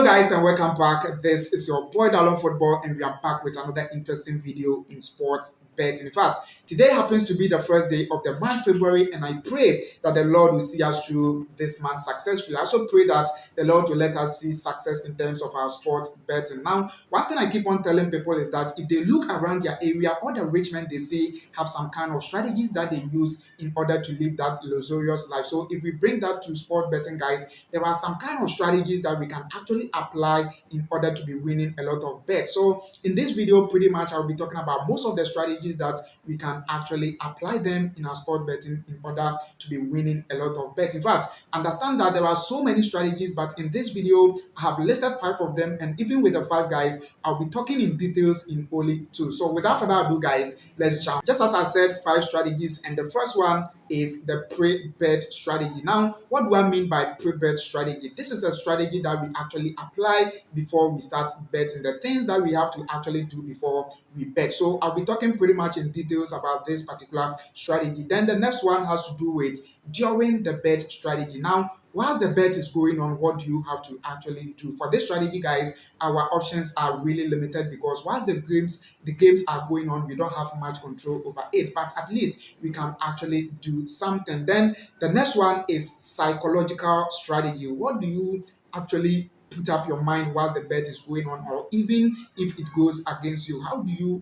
guys, and welcome back. This is your boy Dalon Football, and we are back with another interesting video in sports betting. In fact, today happens to be the first day of the month February, and I pray that the Lord will see us through this month successfully. I also pray that the Lord will let us see success in terms of our sports betting. Now, one thing I keep on telling people is that if they look around their area, all the rich men they see have some kind of strategies that they use in order to live that luxurious life. So if we bring that to sport betting, guys, there are some kind of strategies that we can actually apply in order to be winning a lot of bets. So in this video, pretty much I'll be talking about most of the strategies that we can actually apply them in our sport betting in order to be winning a lot of bets. In fact, understand that there are so many strategies, but in this video, I have listed 5 of them, and even with the 5 guys, I'll be talking in details in only 2. So without further ado, guys, let's jump. Just as I said, 5 strategies, and the first one is the pre-bet strategy. Now, what do I mean by pre-bet strategy? This is a strategy that we actually apply before we start betting, the things that we have to actually do before we bet. So I'll be talking pretty much in details about this particular strategy. Then the next one has to do with during the bet strategy. Now, whilst the bet is going on, what do you have to actually do? For this strategy, guys, our options are really limited because whilst the games are going on, we don't have much control over it, but at least we can actually do something. Then the next one is psychological strategy. What do you actually put up your mind whilst the bet is going on, or even if it goes against you? How do you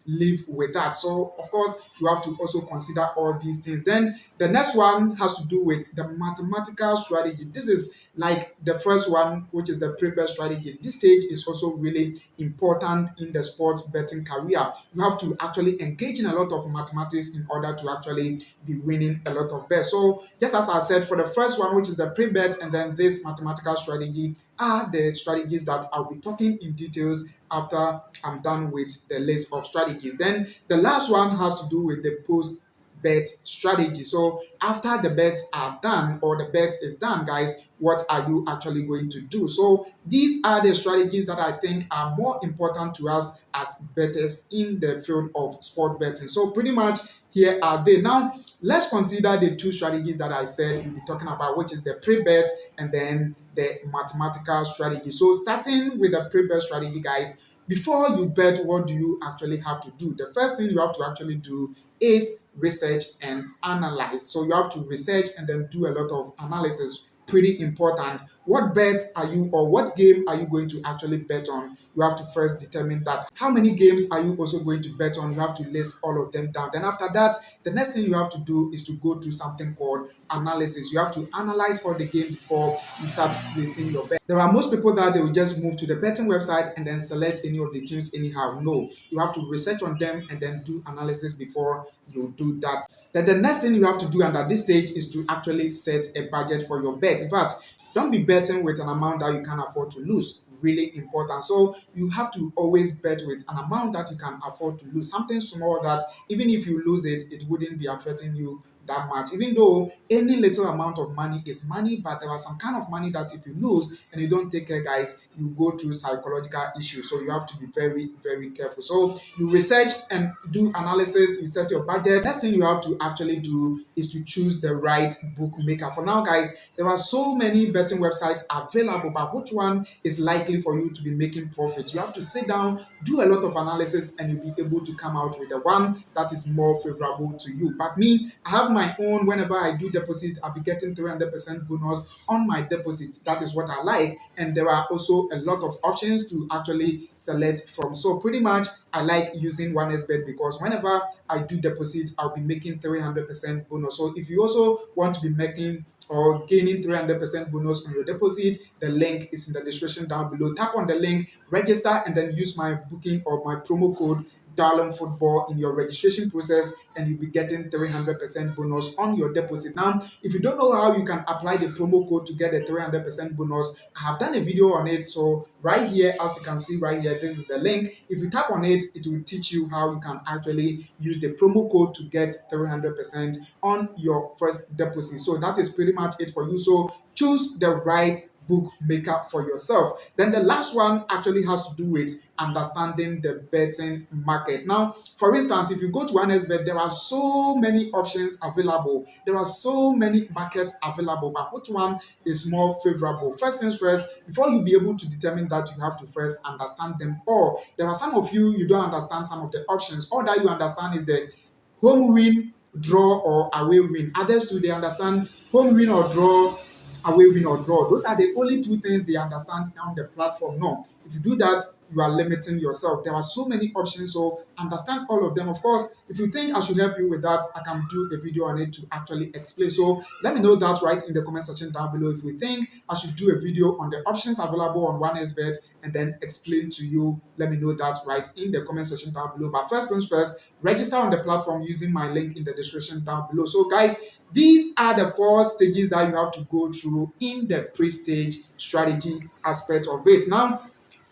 live with that? So of course you have to also consider all these things. Then the next one has to do with the mathematical strategy. This is like the first one, which is the pre-bet strategy. This stage is also really important in the sports betting career. You have to actually engage in a lot of mathematics in order to actually be winning a lot of bets. So just as I said, for the first one, which is the pre-bet, and then this mathematical strategy, are the strategies that I'll be talking in details after I'm done with the list of strategies. Then the last one has to do with the post bet strategy. So after the bets are done, or the bet is done, guys, what are you actually going to do? So these are the strategies that I think are more important to us as bettors in the field of sport betting. So pretty much here are they. Now let's consider the 2 strategies that I said we'll be talking about, which is the pre-bet and then the mathematical strategy. So starting with the pre-bet strategy, guys, before you bet, what do you actually have to do? The first thing you have to actually do is research and analyze. So you have to research and then do a lot of analysis. Pretty important. What bet are you, or what game are you going to actually bet on? You have to first determine that. How many games are you also going to bet on? You have to list all of them down. Then after that, the next thing you have to do is to go through something called analysis. You have to analyze all the games before you start placing your bet. There are most people that they will just move to the betting website and then select any of the teams anyhow. No, you have to research on them and then do analysis before you do that. Then the next thing you have to do under this stage is to actually set a budget for your bet. In fact, don't be betting with an amount that you can't afford to lose. Really important. So you have to always bet with an amount that you can afford to lose. Something small that even if you lose it, it wouldn't be affecting you that much. Even though any little amount of money is money, but there are some kind of money that if you lose and you don't take care, guys, you go through psychological issues. So you have to be very, very careful. So you research and do analysis, you set your budget. Next thing you have to actually do is to choose the right bookmaker. For now, guys, there are so many betting websites available, but which one is likely for you to be making profit? You have to sit down, do a lot of analysis, and you'll be able to come out with the one that is more favorable to you. But me, I have my own. Whenever I do deposit, I'll be getting 300% bonus on my deposit. That is what I like, and there are also a lot of options to actually select from. So pretty much I like using 1xBet because whenever I do deposit, I'll be making 300% bonus. So if you also want to be making or gaining 300% bonus on your deposit, the link is in the description down below. Tap on the link, register, and then use my booking or my promo code Darlon Football in your registration process, and you'll be getting 300% bonus on your deposit. Now, if you don't know how you can apply the promo code to get a 300% bonus, I have done a video on it. So right here, as you can see right here, this is the link. If you tap on it, it will teach you how you can actually use the promo code to get 300% on your first deposit. So that is pretty much it for you. So choose the right bookmaker for yourself. Then the last one actually has to do with understanding the betting market. Now, for instance, if you go to 1xBet, there are so many options available. There are so many markets available, but which one is more favorable? First things first, before you be able to determine that, you have to first understand them all. There are some of you don't understand some of the options. All that you understand is the home win, draw, or away win. Others too, they understand home win or draw, away win or draw. Those are the only two things they understand on the platform. No, if you do that, you are limiting yourself. There are so many options, so understand all of them. Of course, if you think I should help you with that, I can do a video on it to actually explain. So let me know that right in the comment section down below. If you think I should do a video on the options available on 1xBet and then explain to you, let me know that right in the comment section down below. But first things first, register on the platform using my link in the description down below. So guys, these are the 4 stages that you have to go through in the pre-stage strategy aspect of it. Now,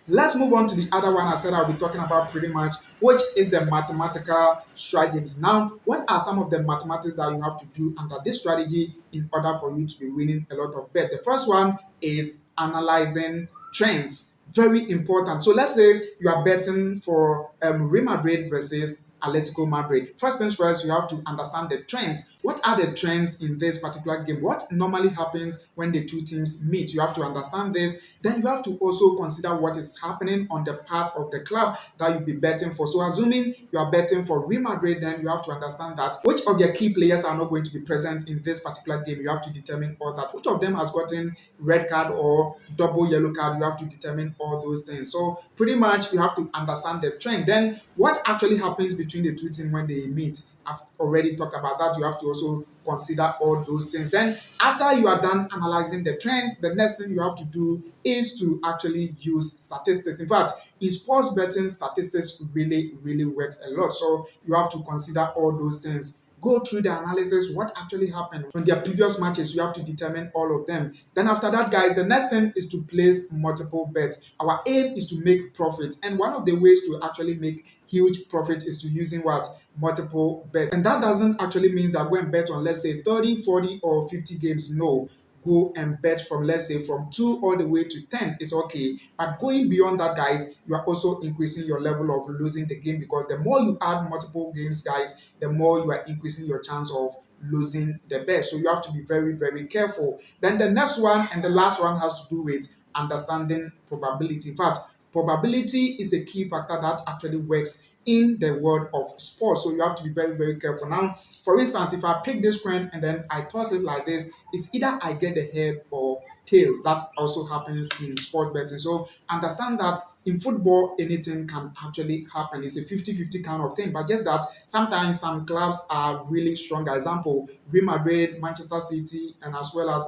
let's move on to the other one I said I'll be talking about pretty much, which is the mathematical strategy. Now, what are some of the mathematics that you have to do under this strategy in order for you to be winning a lot of bet? The first one is analyzing trends. Very important. So let's say you are betting for Real Madrid versus Atletico Madrid. First things first, you have to understand the trends. What are the trends in this particular game? What normally happens when the two teams meet? You have to understand this. Then you have to also consider what is happening on the part of the club that you'll be betting for. So assuming you are betting for Real Madrid, then you have to understand that which of their key players are not going to be present in this particular game. You have to determine all that. Which of them has gotten red card or double yellow card? You have to determine all those things. So pretty much you have to understand the trend. Then what actually happens between the two teams when they meet? I've already talked about that. You have to also consider all those things. Then after you are done analyzing the trends, the next thing you have to do is to actually use statistics. In fact, in sports betting, statistics really works a lot. So you have to consider all those things. Go through the analysis, what actually happened on their previous matches. You have to determine all of them. Then after that, guys, the next thing is to place multiple bets. Our aim is to make profit, and one of the ways to actually make huge profit is to using what? Multiple bets. And that doesn't actually mean that go and bet on, let's say, 30, 40, or 50 games. No, go and bet from, let's say, from 2 all the way to 10 is okay. But going beyond that, guys, you are also increasing your level of losing the game, because the more you add multiple games, guys, the more you are increasing your chance of losing the bet. So you have to be very careful. Then the next one and the last one has to do with understanding probability. In fact, probability is a key factor that actually works in the world of sports. So you have to be very careful. Now, for instance, if I pick this coin and then I toss it like this, it's either I get the head or tail. That also happens in sport betting. So understand that in football, anything can actually happen. It's a 50-50 kind of thing. But just that sometimes some clubs are really strong. For example, Real Madrid, Manchester City, and as well as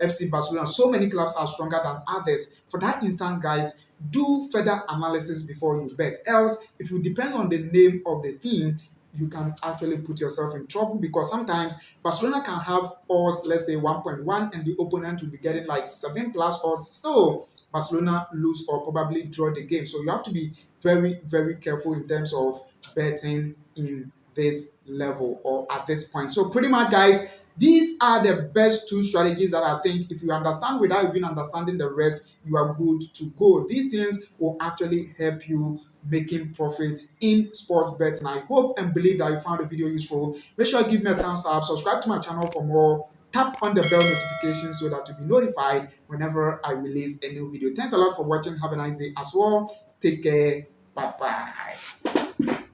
FC Barcelona. So many clubs are stronger than others. For that instance, guys, do further analysis before you bet. Else, if you depend on the name of the team, you can actually put yourself in trouble, because sometimes Barcelona can have odds, let's say 1.1, and the opponent will be getting like 7+ odds. Still, Barcelona lose or probably draw the game. So you have to be very careful in terms of betting in this level or at this point. So pretty much, guys, these are the best 2 strategies that I think if you understand without even understanding the rest, you are good to go. These things will actually help you making profit in sports betting. I hope and believe that you found the video useful. Make sure you give me a thumbs up, subscribe to my channel for more, tap on the bell notification so that you'll be notified whenever I release a new video. Thanks a lot for watching. Have a nice day as well. Take care. Bye bye.